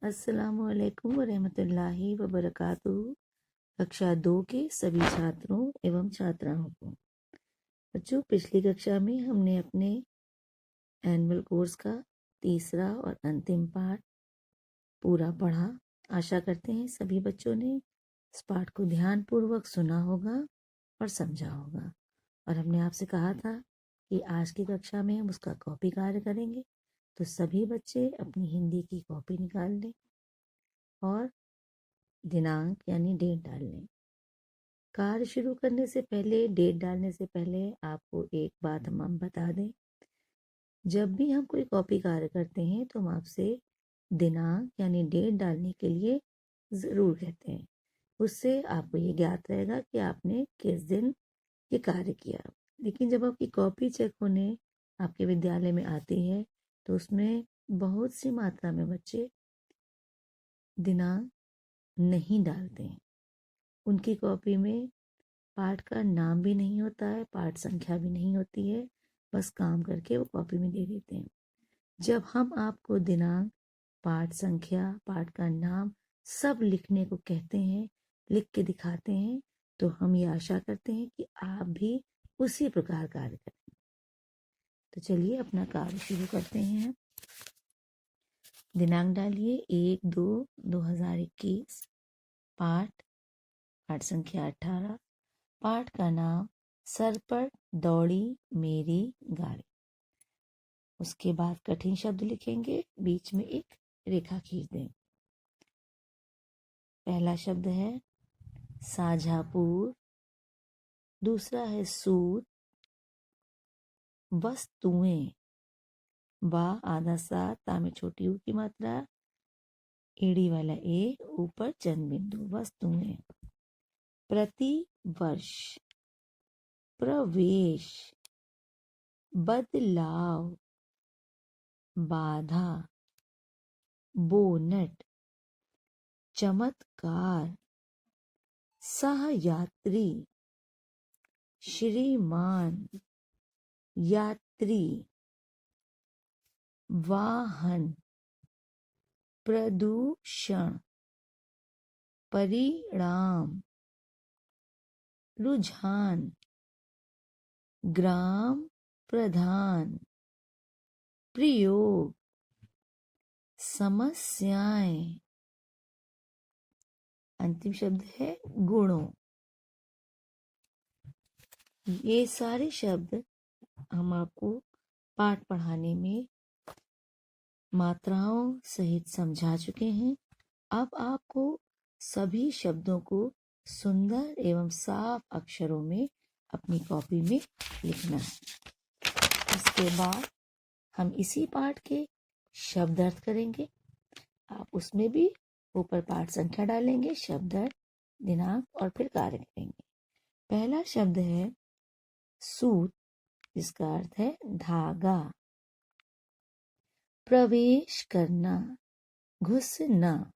अस्सलामुअलैकुम वरहमतुल्लाहि वबरकातुहू। कक्षा 2 के सभी छात्रों एवं छात्राओं को बच्चों, पिछली कक्षा में हमने अपने एनुअल कोर्स का तीसरा और अंतिम पाठ पूरा पढ़ा। आशा करते हैं सभी बच्चों ने इस पाठ को ध्यानपूर्वक सुना होगा और समझा होगा। और हमने आपसे कहा था कि आज की कक्षा में हम उसका कॉपी कार्य करेंगे, तो सभी बच्चे अपनी हिंदी की कॉपी निकाल लें और दिनांक यानी डेट डाल लें। कार्य शुरू करने से पहले, डेट डालने से पहले आपको एक बात हम बता दें, जब भी हम कोई कॉपी कार्य करते हैं तो हम आपसे दिनांक यानी डेट डालने के लिए ज़रूर कहते हैं। उससे आपको ये ज्ञात रहेगा कि आपने किस दिन ये कार्य किया। लेकिन जब आपकी कॉपी चेक होने आपके विद्यालय में आती है तो उसमें बहुत सी मात्रा में बच्चे दिनांक नहीं डालते हैं। उनकी कॉपी में पाठ का नाम भी नहीं होता है, पाठ संख्या भी नहीं होती है, बस काम करके वो कॉपी में दे देते हैं। जब हम आपको दिनांक, पाठ संख्या, पाठ का नाम सब लिखने को कहते हैं, लिख के दिखाते हैं, तो हम ये आशा करते हैं कि आप भी उसी प्रकार कार्य करें। तो चलिए अपना कार्य शुरू करते हैं। दिनांक डालिए 1/2/2021। पाठ संख्या 18। पाठ का नाम सर पर दौड़ी मेरी गाड़ी। उसके बाद कठिन शब्द लिखेंगे, बीच में एक रेखा खींच दें। पहला शब्द है साझापुर, दूसरा है सूत, वस्तुएं, बा आधा सा, ता में छोटी ऊ की मात्रा, एड़ी वाला ए, ऊपर चंद बिंदु, वस्तुएं। प्रति वर्ष, प्रवेश, बदलाव, बाधा, बोनट, चमत्कार, सहयात्री, श्रीमान, यात्री, वाहन, प्रदूषण, परिणाम, रुझान, ग्राम प्रधान, प्रयोग, समस्याएं। अंतिम शब्द है गुणों। ये सारे शब्द हम आपको पाठ पढ़ाने में मात्राओं सहित समझा चुके हैं। अब आपको सभी शब्दों को सुंदर एवं साफ अक्षरों में अपनी कॉपी में लिखना है। इसके बाद हम इसी पाठ के शब्द अर्थ करेंगे। आप उसमें भी ऊपर पाठ संख्या डालेंगे, शब्द अर्थ, दिनांक और फिर कार्य करेंगे। पहला शब्द है सूत, जिसका अर्थ है धागा। प्रवेश करना, घुसना,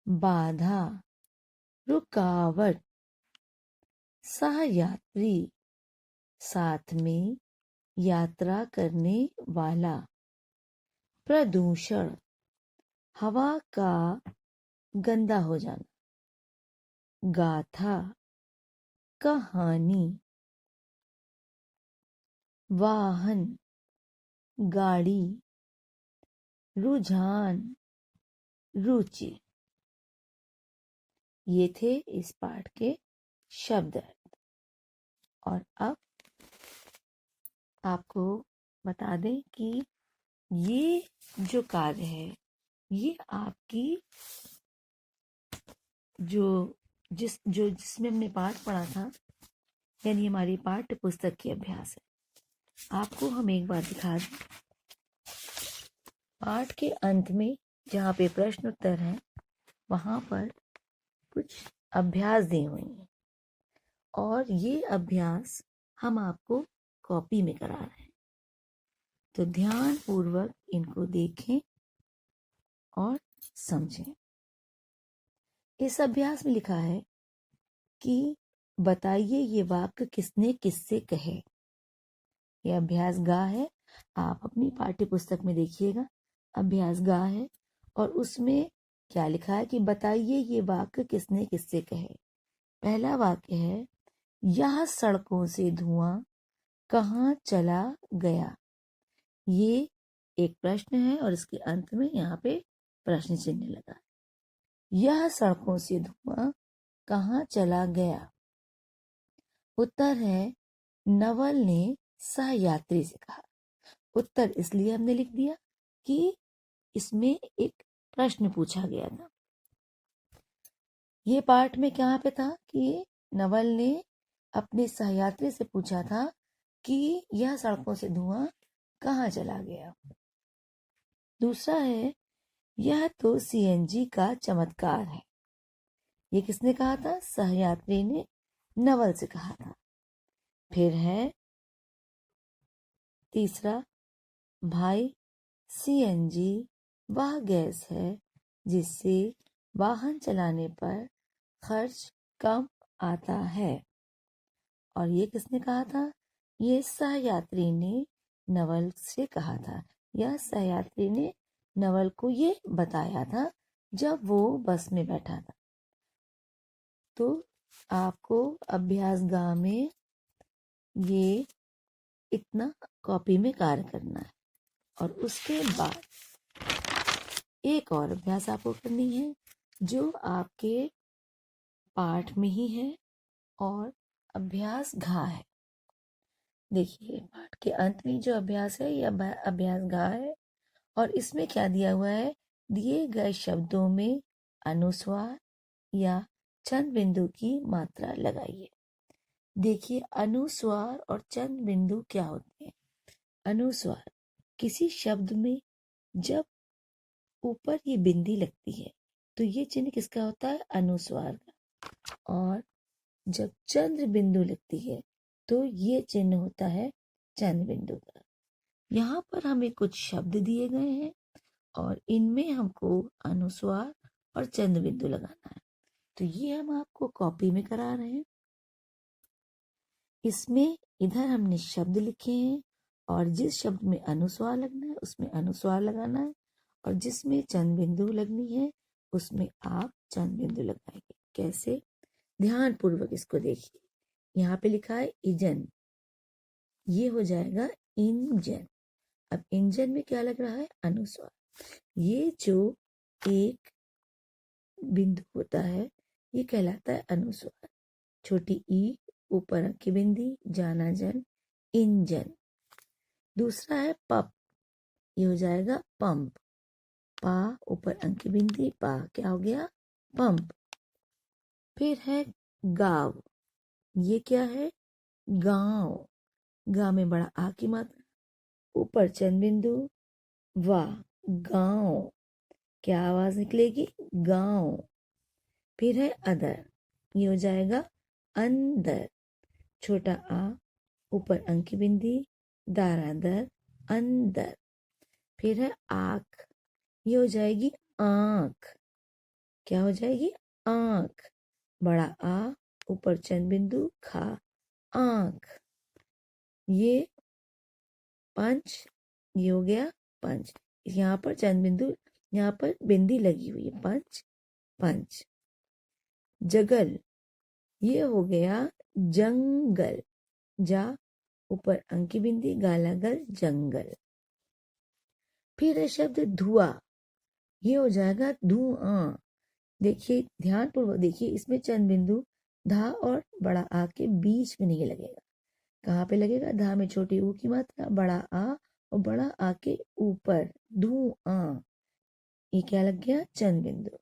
बाधा, रुकावट, सहयात्री, साथ में यात्रा करने वाला, प्रदूषण, हवा का गंदा हो जाना, गाथा, कहानी, वाहन, गाड़ी, रुझान, रुचि। ये थे इस पाठ के शब्द अर्थ। और अब आपको बता दें कि ये जो कार्य है, ये आपकी जिसमें हमने पाठ पढ़ा था, यानी हमारी पाठ्य पुस्तक की अभ्यास है। आपको हम एक बार दिखा दें। पाठ के अंत में जहाँ पे प्रश्न उत्तर है, वहाँ पर कुछ अभ्यास दिए हुए हैं और ये अभ्यास हम आपको कॉपी में करा रहे हैं। तो ध्यान पूर्वक इनको देखें और समझें। इस अभ्यास में लिखा है कि बताइए ये वाक्य किसने किससे कहे। यह अभ्यास गा है। आप अपनी पाठ्य पुस्तक में देखिएगा, अभ्यास गा है और उसमें क्या लिखा है कि बताइए ये वाक्य किसने किससे कहे। पहला वाक्य है, यह सड़कों से धुआं कहाँ चला गया। ये एक प्रश्न है और इसके अंत में यहाँ पे प्रश्न चिन्ह लगा। यह सड़कों से धुआं कहाँ चला गया। उत्तर है, नवल ने सहयात्री से कहा। उत्तर इसलिए हमने लिख दिया कि इसमें एक प्रश्न पूछा गया था। ये पाठ में कहाँ पे था कि नवल ने अपने सहयात्री से पूछा था कि यह सड़कों से धुआं कहाँ चला गया। दूसरा है, यह तो सीएनजी का चमत्कार है। ये किसने कहा था? सहयात्री ने नवल से कहा था। फिर है तीसरा, भाई सीएनजी वह गैस है जिससे वाहन चलाने पर खर्च कम आता है। और ये किसने कहा था? ये सहयात्री ने नवल से कहा था। यह सहयात्री ने नवल को ये बताया था जब वो बस में बैठा था। तो आपको अभ्यास गा में ये इतना कॉपी में कार्य करना है और उसके बाद एक और अभ्यास आपको करनी है जो आपके पाठ में ही है और अभ्यास घा है। देखिए पाठ के अंत में जो अभ्यास है यह अभ्यास घा है और इसमें क्या दिया हुआ है? दिए गए शब्दों में अनुस्वार या चंद बिंदु की मात्रा लगाइए। देखिए अनुस्वार और चंद बिंदु क्या होते हैं। अनुस्वार, किसी शब्द में जब ऊपर ये बिंदी लगती है तो ये चिन्ह किसका होता है? अनुस्वार का। और जब चंद्र बिंदु लगती है तो ये चिन्ह होता है चंद्र बिंदु का। यहाँ पर हमें कुछ शब्द दिए गए हैं और इनमें हमको अनुस्वार और चंद्र बिंदु लगाना है। तो ये हम आपको कॉपी में करा रहे हैं। इसमें इधर हमने शब्द लिखे हैं और जिस शब्द में अनुस्वार लगना है उसमें अनुस्वार लगाना है और जिसमें चंद बिंदु लगनी है उसमें आप चंद बिंदु लगाएंगे। कैसे? ध्यान पूर्वक इसको देखिए। यहाँ पे लिखा है इंजन, ये हो जाएगा इंजन। अब इंजन में क्या लग रहा है? अनुस्वार। ये जो एक बिंदु होता है ये कहलाता है अनुस्वार। छोटी ई, ऊपर की बिंदी, जाना जन, इंजन। दूसरा है पप, ये हो जाएगा पंप। पा, ऊपर अंक की बिंदी, पा, क्या हो गया? पंप। फिर है गांव, ये क्या है? गांव। गा में बड़ा आ की मात्रा, ऊपर चंद बिंदु, वाह, गांव। क्या आवाज निकलेगी? गांव। फिर है अदर, ये हो जाएगा अंदर। छोटा आ, ऊपर अंक की बिंदी, दारादर, अंदर। फिर है आंख, ये हो जाएगी आंख। क्या हो जाएगी? आंख। बड़ा आ, ऊपर चंद बिंदु, खा, आंख। ये पंच, ये हो गया पंच। यहाँ पर चंद बिंदु, यहाँ पर बिंदी लगी हुई है, पंच, पंच। जगल, ये हो गया जंगल। जा, ऊपर अंक की बिंदी, गालागल, जंगल। फिर है शब्द धुआं, ये हो जाएगा धुआं। देखिए ध्यान पूर्वक देखिए, इसमें चंद बिंदु धा और बड़ा आ के बीच में नहीं लगेगा। कहाँ पे लगेगा? धा में छोटी ऊ की मात्रा, बड़ा आ और बड़ा आ के ऊपर, धुआं। ये क्या लग गया? चंद बिंदु।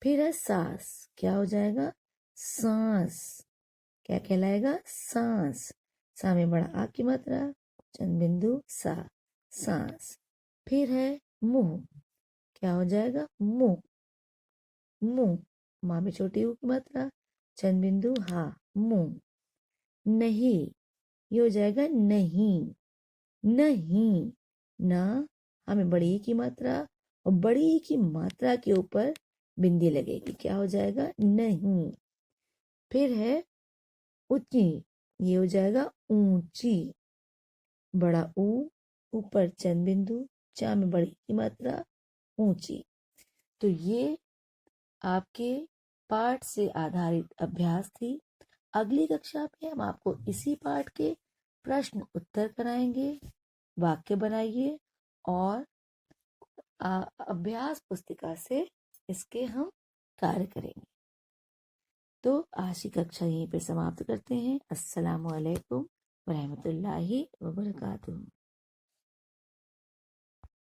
फिर है सांस, क्या हो जाएगा? सांस। क्या कहलाएगा? सांस। सा में बड़ा आ की मात्रा, चंद बिंदु, सा, सांस। फिर है मुंह, क्या हो जाएगा? मुंह। मुंह, माँ में छोटी ऊ की मात्रा, चंद बिंदु, हा, मुंह। नहीं, ये हो जाएगा नहीं। नहीं, ना, हमें बड़ी की मात्रा और बड़ी की मात्रा के ऊपर बिंदी लगेगी। क्या हो जाएगा? नहीं। फिर है ऊंची, ये हो जाएगा ऊंची। बड़ा ऊ, ऊपर चंद बिंदु, चा में बड़ी की मात्रा, ऊंची। तो ये आपके पाठ से आधारित अभ्यास थी। अगली कक्षा में हम आपको इसी पाठ के प्रश्न उत्तर कराएंगे। वाक्य बनाइए और अभ्यास पुस्तिका से इसके हम कार्य करेंगे। तो आज की कक्षा यहीं पे समाप्त करते हैं। अस्सलामु अलैकुम वरहमतुल्लाहि वबरकातुहू।